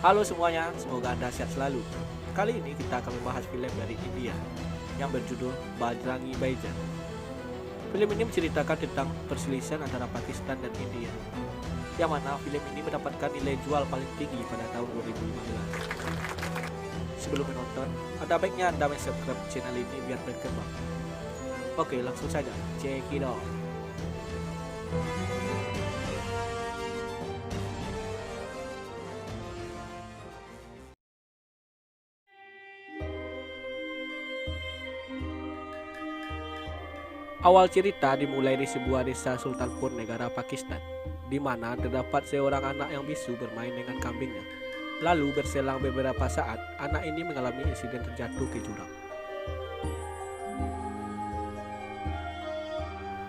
Halo semuanya, semoga Anda sehat selalu. Kali ini kita akan membahas film dari India yang berjudul Bajrangi Bhaijaan. Film ini menceritakan tentang perselisihan antara Pakistan dan India, yang mana film ini mendapatkan nilai jual paling tinggi pada tahun 2015. Sebelum menonton, ada baiknya Anda subscribe channel ini biar berkembang. Oke, langsung saja, check it out. Awal cerita dimulai di sebuah desa Sultanpur, negara Pakistan, di mana terdapat seorang anak yang bisu bermain dengan kambingnya. Lalu berselang beberapa saat, anak ini mengalami insiden terjatuh ke jurang.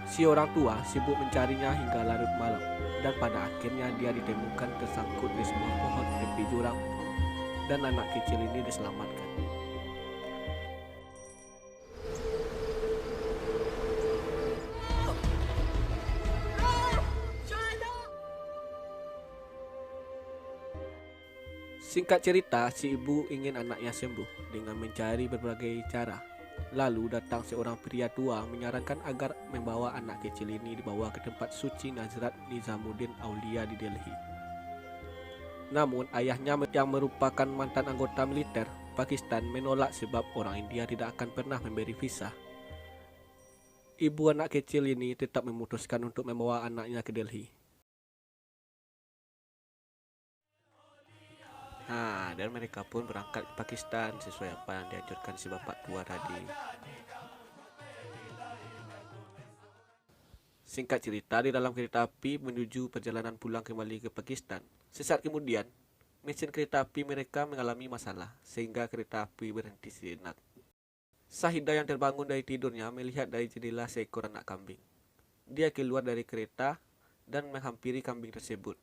Si orang tua sibuk mencarinya hingga larut malam, dan pada akhirnya dia ditemukan tersangkut di sebuah pohon tepi jurang, dan anak kecil ini diselamatkan. Singkat cerita, si ibu ingin anaknya sembuh dengan mencari berbagai cara. Lalu datang seorang pria tua menyarankan agar membawa anak kecil ini dibawa ke tempat suci Nazrat Nizamuddin Aulia di Delhi. Namun ayahnya yang merupakan mantan anggota militer Pakistan menolak sebab orang India tidak akan pernah memberi visa. Ibu anak kecil ini tetap memutuskan untuk membawa anaknya ke Delhi. Dan mereka pun berangkat ke Pakistan sesuai apa yang dianjurkan si bapak tua tadi. Singkat cerita, di dalam kereta api menuju perjalanan pulang kembali ke Pakistan. Sesaat kemudian, mesin kereta api mereka mengalami masalah, sehingga kereta api berhenti sejenak. Sahida yang terbangun dari tidurnya melihat dari jendela seekor anak kambing. Dia keluar dari kereta dan menghampiri kambing tersebut.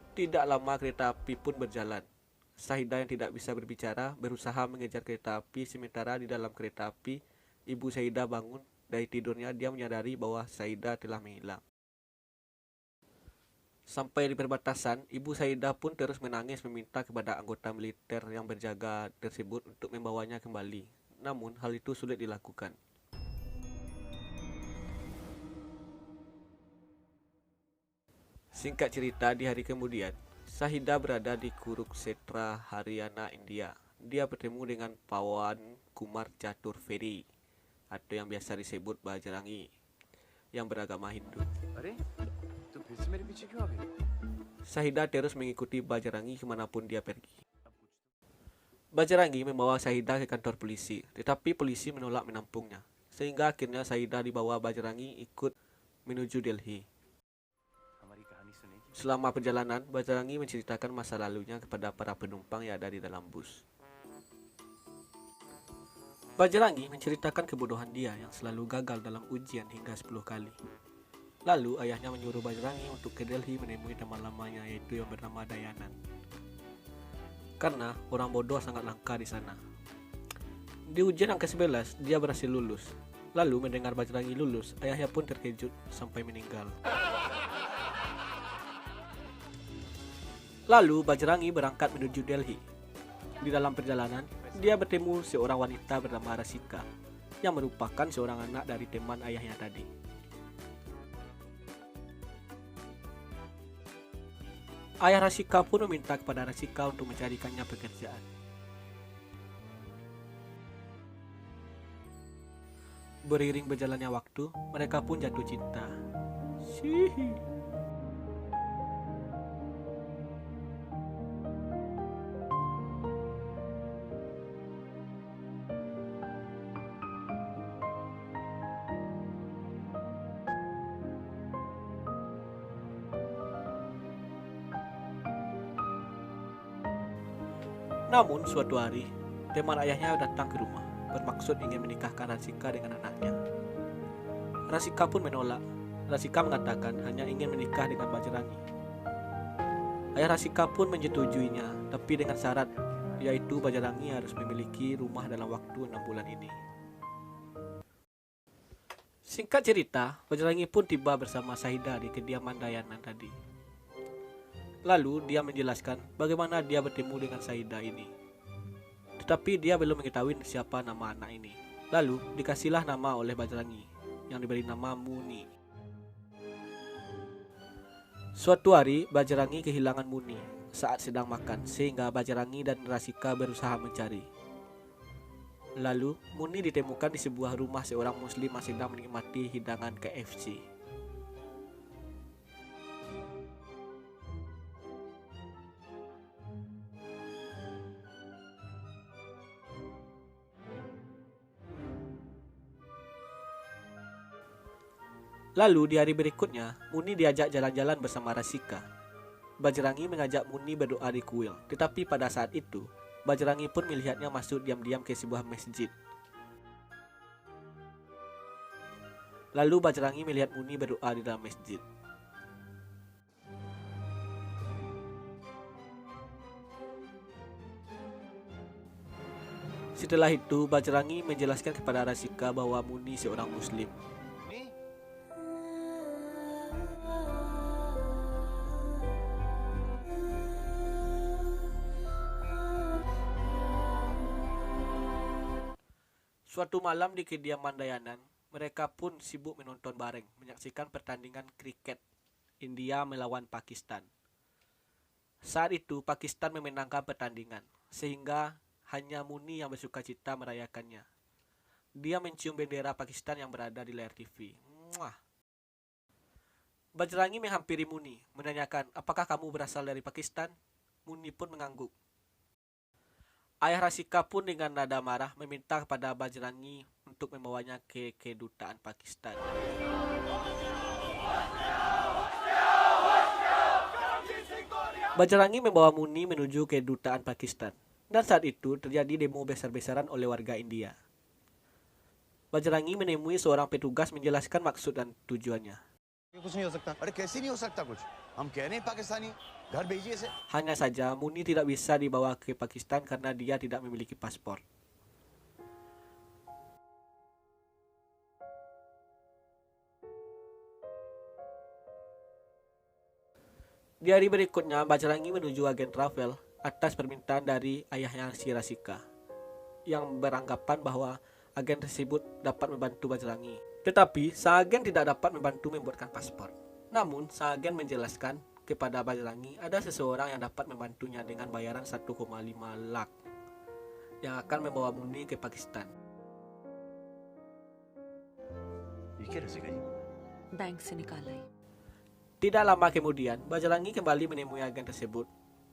Tidak lama kereta api pun berjalan. Sahida yang tidak bisa berbicara berusaha mengejar kereta api, sementara di dalam kereta api, ibu Sahida bangun dari tidurnya. Dia menyadari bahwa Sahida telah menghilang. Sampai di perbatasan, ibu Sahida pun terus menangis meminta kepada anggota militer yang berjaga tersebut untuk membawanya kembali. Namun hal itu sulit dilakukan. Singkat cerita, di hari kemudian, Sahida berada di Kurukshetra, Haryana, India. Dia bertemu dengan Pawan Kumar Chaturvedi, atau yang biasa disebut Bajrangi, yang beragama Hindu. Sahida terus mengikuti Bajrangi kemanapun dia pergi. Bajrangi membawa Sahida ke kantor polisi, tetapi polisi menolak menampungnya, sehingga akhirnya Sahida dibawa Bajrangi ikut menuju Delhi. Selama perjalanan, Bajrangi menceritakan masa lalunya kepada para penumpang yang ada di dalam bus. Bajrangi menceritakan kebodohan dia yang selalu gagal dalam ujian hingga 10 kali. Lalu ayahnya menyuruh Bajrangi untuk ke Delhi menemui teman lamanya, yaitu yang bernama Dayanan. Karena orang bodoh sangat langka di sana. Di ujian yang ke-11, dia berhasil lulus. Lalu mendengar Bajrangi lulus, ayahnya pun terkejut sampai meninggal. Lalu Bajrangi berangkat menuju Delhi. Di dalam perjalanan, dia bertemu seorang wanita bernama Rasika, yang merupakan seorang anak dari teman ayahnya tadi. Ayah Rasika pun meminta kepada Rasika untuk mencarikannya pekerjaan. Beriring berjalannya waktu, mereka pun jatuh cinta. Namun suatu hari, teman ayahnya datang ke rumah, bermaksud ingin menikahkan Rasika dengan anaknya. Rasika pun menolak. Rasika mengatakan hanya ingin menikah dengan Bajrangi. Ayah Rasika pun menyetujuinya, tapi dengan syarat, yaitu Bajrangi harus memiliki rumah dalam waktu 6 bulan ini. Singkat cerita, Bajrangi pun tiba bersama Sahida di kediaman Dayanan tadi. Lalu dia menjelaskan bagaimana dia bertemu dengan Sahida ini. Tetapi dia belum mengetahui siapa nama anak ini. Lalu dikasihlah nama oleh Bajrangi, yang diberi nama Muni. Suatu hari Bajrangi kehilangan Muni saat sedang makan, sehingga Bajrangi dan Rasika berusaha mencari. Lalu Muni ditemukan di sebuah rumah seorang muslim yang sedang menikmati hidangan KFC. Lalu di hari berikutnya, Muni diajak jalan-jalan bersama Rasika. Bajrangi mengajak Muni berdoa di kuil, tetapi pada saat itu, Bajrangi pun melihatnya masuk diam-diam ke sebuah masjid. Lalu Bajrangi melihat Muni berdoa di dalam masjid. Setelah itu, Bajrangi menjelaskan kepada Rasika bahwa Muni seorang muslim. Suatu malam di kediaman Dayanan, mereka pun sibuk menonton bareng, menyaksikan pertandingan kriket India melawan Pakistan. Saat itu Pakistan memenangkan pertandingan, sehingga hanya Muni yang bersukacita merayakannya. Dia mencium bendera Pakistan yang berada di layar TV. Muah. Bajrangi menghampiri Muni, menanyakan, apakah kamu berasal dari Pakistan? Muni pun mengangguk. Ayah Rasika pun dengan nada marah meminta kepada Bajrangi untuk membawanya ke kedutaan Pakistan. Bajrangi membawa Muni menuju kedutaan Pakistan, dan saat itu terjadi demo besar-besaran oleh warga India. Bajrangi menemui seorang petugas menjelaskan maksud dan tujuannya. Hanya saja Muni tidak bisa dibawa ke Pakistan karena dia tidak memiliki paspor. Di hari berikutnya, Bajrangi menuju agen travel atas permintaan dari ayahnya si Rasika, yang beranggapan bahwa agen tersebut dapat membantu Bajrangi. Tetapi sang agen tidak dapat membantu membuatkan paspor. Namun sang agen menjelaskan kepada Bajrangi ada seseorang yang dapat membantunya dengan bayaran 1,5 lakh yang akan membawa Muni ke Pakistan. Bank से निकाला ही। Tidak lama kemudian, Bajrangi kembali menemui agen tersebut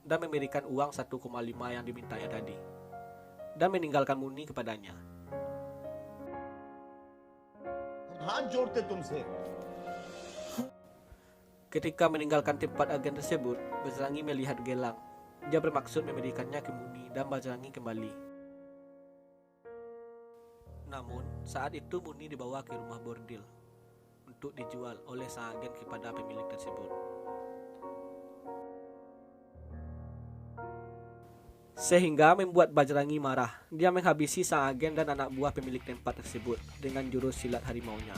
dan memberikan uang 1,5 yang dimintanya tadi, dan meninggalkan Muni kepadanya. Ketika meninggalkan tempat agen tersebut, Bajrangi melihat gelang. Dia bermaksud memberikannya ke Muni dan Bajrangi kembali. Namun, saat itu Muni dibawa ke rumah bordil untuk dijual oleh sang agen kepada pemilik tersebut. Sehingga membuat Bajrangi marah. Dia menghabisi sang agen dan anak buah pemilik tempat tersebut dengan jurus silat harimaunya.